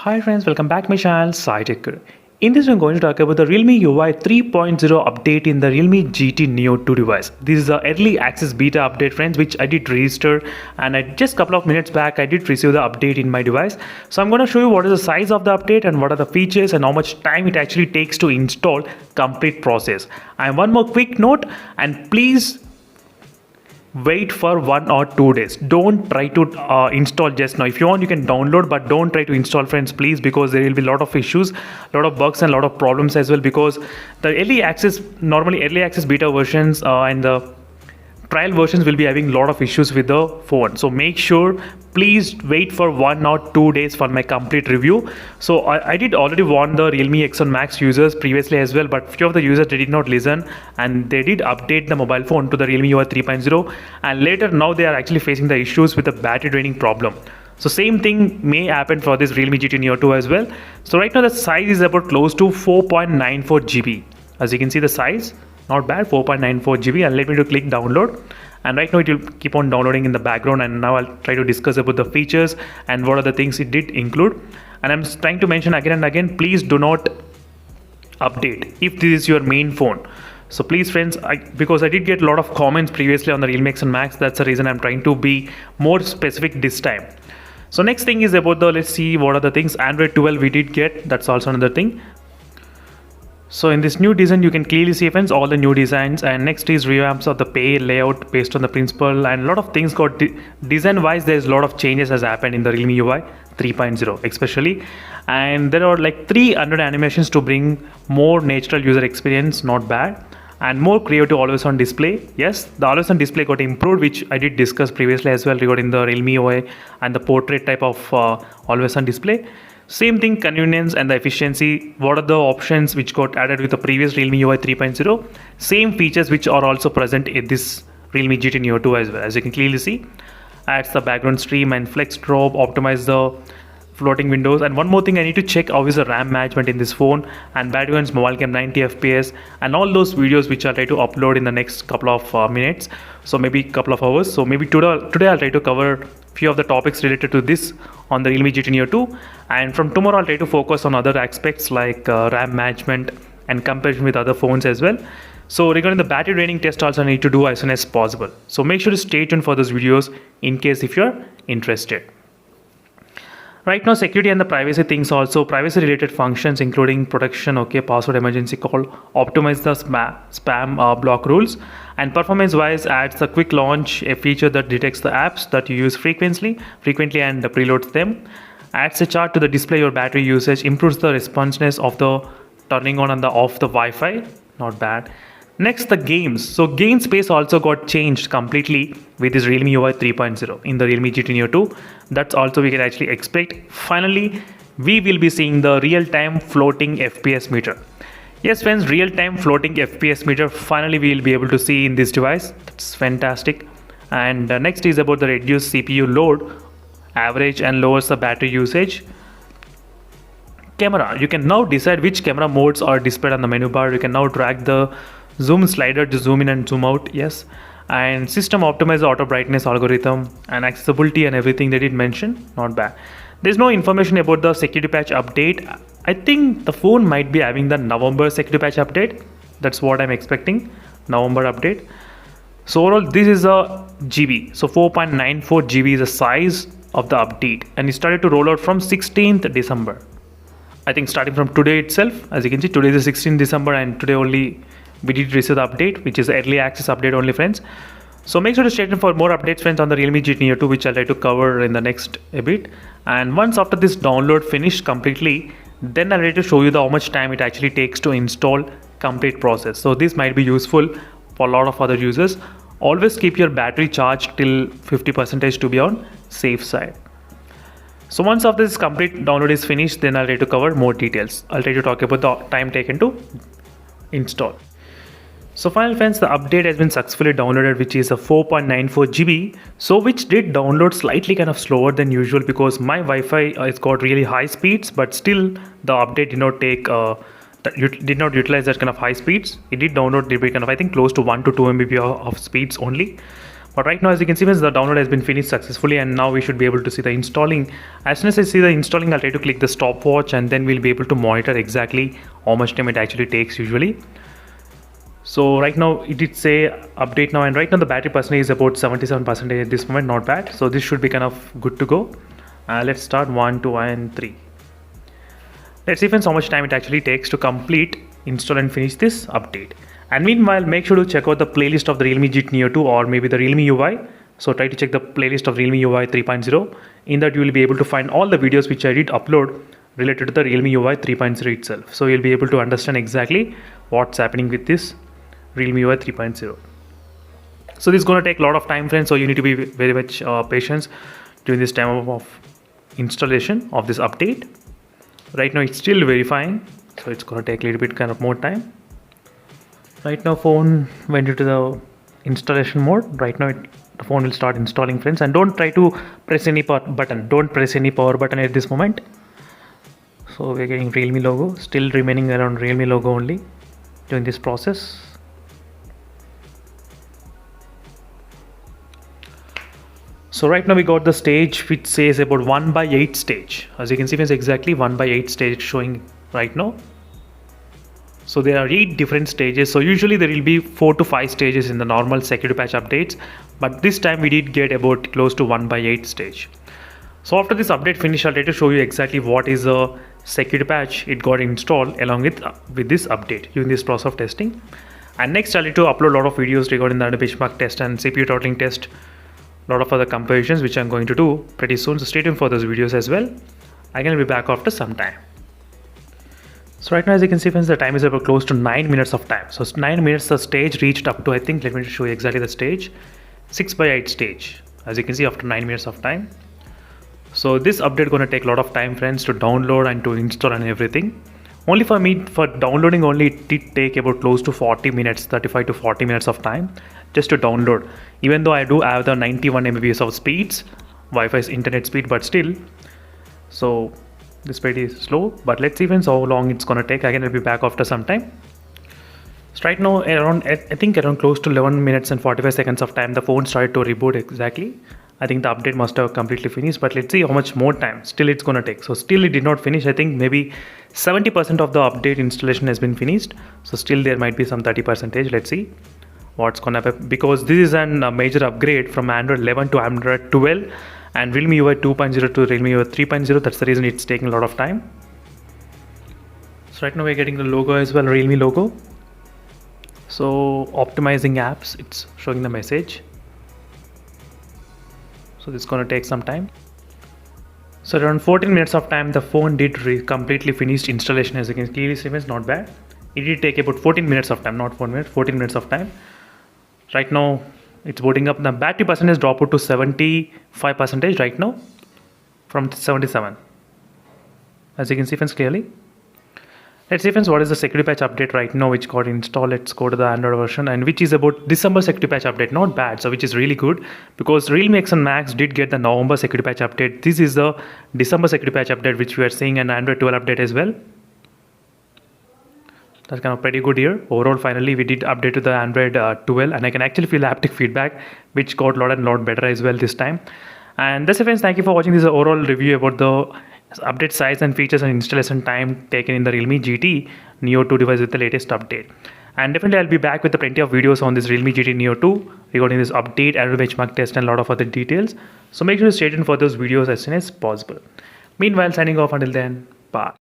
Hi friends, welcome back to my channel SciTech. In this I'm going to talk about the Realme UI 3.0 update in the Realme GT Neo 2 device. This is the early access beta update friends, which I did register, and just a couple of minutes back I did receive the update in my device. So I'm going to show you what is the size of the update and what are the features and how much time it actually takes to install complete process. And one more quick note, and please wait for 1 or 2 days. Don't try to install just now. If you want, you can download, but don't try to install friends, please, because there will be a lot of issues, a lot of bugs and a lot of problems as well, because the normally early access beta versions and the trial versions will be having a lot of issues with the phone. So make sure, please wait for 1 or 2 days for my complete review. So I did already warn the Realme X1 Max users previously as well, but few of the users, they did not listen, and they did update the mobile phone to the Realme UI 3.0, and later now they are actually facing the issues with the battery draining problem. So same thing may happen for this Realme GT Neo 2 as well. So right now the size is about close to 4.94 GB. As you can see, the size not bad, 4.94 GB, and let me click download, and right now it will keep on downloading in the background. And now I'll try to discuss about the features and what are the things it did include. And I'm trying to mention again and again, please do not update if this is your main phone. So please friends, because I did get a lot of comments previously on the Realme X1 Max, that's the reason I'm trying to be more specific this time. So next thing is about let's see what are the things. Android 12 we did get, that's also another thing. So in this new design, you can clearly see friends all the new designs, and next is revamps of the pay layout based on the principle, and a lot of things got design wise. There's a lot of changes has happened in the Realme UI 3.0 especially, and there are like 300 animations to bring more natural user experience, not bad, and more creative always on display. Yes, the always on display got improved, which I did discuss previously as well regarding the Realme UI and the portrait type of always on display. Same thing, convenience and the efficiency. What are the options which got added with the previous Realme UI 3.0? Same features which are also present in this Realme GT Neo 2 as well. As you can clearly see, adds the background stream and flex drop, optimize the floating windows. And one more thing, I need to check how is the RAM management in this phone, and battery runs mobile cam 90 fps, and all those videos which I'll try to upload in the next couple of minutes, so maybe a couple of hours. So maybe today I'll try to cover few of the topics related to this on the Realme GT Neo 2, and from tomorrow I'll try to focus on other aspects like RAM management and comparison with other phones as well. So regarding the battery draining test also I need to do as soon as possible. So make sure to stay tuned for those videos in case if you're interested. Right now, security and the privacy things also, privacy related functions including protection, password emergency call, optimize the spam block rules, and performance wise adds a quick launch, a feature that detects the apps that you use frequently and preloads them, adds a chart to the display your battery usage, improves the responsiveness of the turning on and the off the Wi-Fi, not bad. Next, the games. So game space also got changed completely with this Realme UI 3.0 in the Realme GT Neo 2. That's also we can actually expect. Finally, we will be seeing the real-time floating FPS meter. Yes friends, real-time floating FPS meter finally we will be able to see in this device. That's fantastic. And next is about the reduced CPU load, average and lowers the battery usage. Camera, you can now decide which camera modes are displayed on the menu bar. You can now drag the zoom slider to zoom in and zoom out. Yes, and system optimize auto brightness algorithm, and accessibility and everything they did mention, not bad. There's no information about the security patch update. I think the phone might be having the November security patch update. That's what I'm expecting, November update. So overall this is a GB, so 4.94 GB is the size of the update, and it started to roll out from 16th December. I think starting from today itself. As you can see, today is the 16th December, and today only we did receive the update, which is the early access update only friends. So make sure to stay tuned for more updates friends on the Realme GT Neo 2, which I'll try to cover in the next a bit. And once after this download finished completely, then I'll try to show you how much time it actually takes to install complete process. So this might be useful for a lot of other users. Always keep your battery charged till 50% to be on safe side. So once after this complete download is finished, then I'll try to cover more details. I'll try to talk about the time taken to install. So finally friends, the update has been successfully downloaded, which is a 4.94 GB. So which did download slightly kind of slower than usual, because my Wi-Fi has got really high speeds, but still the update did not take did not utilize that kind of high speeds. It did download kind of, I think, close to 1 to 2 Mbps of speeds only. But right now, as you can see, the download has been finished successfully, and now we should be able to see the installing. As soon as I see the installing, I'll try to click the stopwatch, and then we'll be able to monitor exactly how much time it actually takes usually. So right now it did say update now, and right now the battery percentage is about 77% at this moment, not bad. So this should be kind of good to go. Let's start 1, 2, and 3. Let's see friends how much time it actually takes to complete, install and finish this update. And meanwhile, make sure to check out the playlist of the Realme GT Neo 2 or maybe the Realme UI. So try to check the playlist of Realme UI 3.0. In that you will be able to find all the videos which I did upload related to the Realme UI 3.0 itself. So you'll be able to understand exactly what's happening with this Realme UI 3.0. So this is going to take a lot of time friends, so you need to be very much patient during this time of installation of this update. Right now it's still verifying, so it's going to take a little bit kind of more time. Right now phone went into the installation mode. Right now the phone will start installing friends, and don't try to press any button. Don't press any power button at this moment. So we're getting Realme logo, still remaining around Realme logo only during this process. So right now we got the stage which says about 1/8 stage. As you can see, it's exactly 1/8 stage showing right now. So there are 8 different stages. So usually there will be 4 to 5 stages in the normal security patch updates, but this time we did get about close to 1/8 stage. So after this update finish, I'll try to show you exactly what is a security patch it got installed along with this update during this process of testing. And next I'll try to upload a lot of videos regarding the benchmark test and CPU throttling test, a lot of other comparisons which I'm going to do pretty soon. So stay tuned for those videos as well. I'm going to be back after some time. So right now, as you can see friends, the time is about close to 9 minutes of time. So 9 minutes the stage reached up to, I think, let me show you exactly the stage, 6/8 stage, as you can see, after 9 minutes of time. So this update going to take a lot of time friends to download and to install and everything. Only for me, for downloading only, it did take about close to 40 minutes, 35 to 40 minutes of time just to download. Even though I do have the 91 Mbps of speeds, Wi-Fi's internet speed, but still, so this speed is slow. But let's see friends how long it's gonna take. Again, I'll be back after some time. So right now around, I think around close to 11 minutes and 45 seconds of time, the phone started to reboot exactly. I think the update must have completely finished, but let's see how much more time still it's gonna take. So still it did not finish. I think maybe 70% of the update installation has been finished. So still there might be some 30%. Let's see what's gonna happen, because this is a major upgrade from Android 11 to Android 12 and Realme UI 2.0 to Realme UI 3.0. That's the reason it's taking a lot of time. So right now we're getting the logo as well, Realme logo. So optimizing apps, it's showing the message. So this is going to take some time. So around 14 minutes of time, the phone did completely finished installation. As you can clearly see, it's not bad. It did take about 14 minutes of time, not 4 minutes, 14 minutes of time. Right now it's booting up. The battery percentage dropped to 75% right now from 77. As you can see friends clearly. Let's see friends what is the security patch update right now which got installed. Let's go to the Android version, and which is about December security patch update. Not bad, so which is really good, because Realme X and Max did get the November security patch update. This is the December security patch update which we are seeing, an Android 12 update as well. That's kind of pretty good here. Overall, finally we did update to the Android 12, and I can actually feel haptic feedback which got a lot better as well this time. And that's it friends, thank you for watching this overall review about the update size and features and installation time taken in the Realme GT Neo 2 device with the latest update. And definitely I'll be back with plenty of videos on this Realme GT Neo 2 regarding this update, Android benchmark test and a lot of other details. So make sure to stay tuned for those videos as soon as possible. Meanwhile, signing off until then, bye.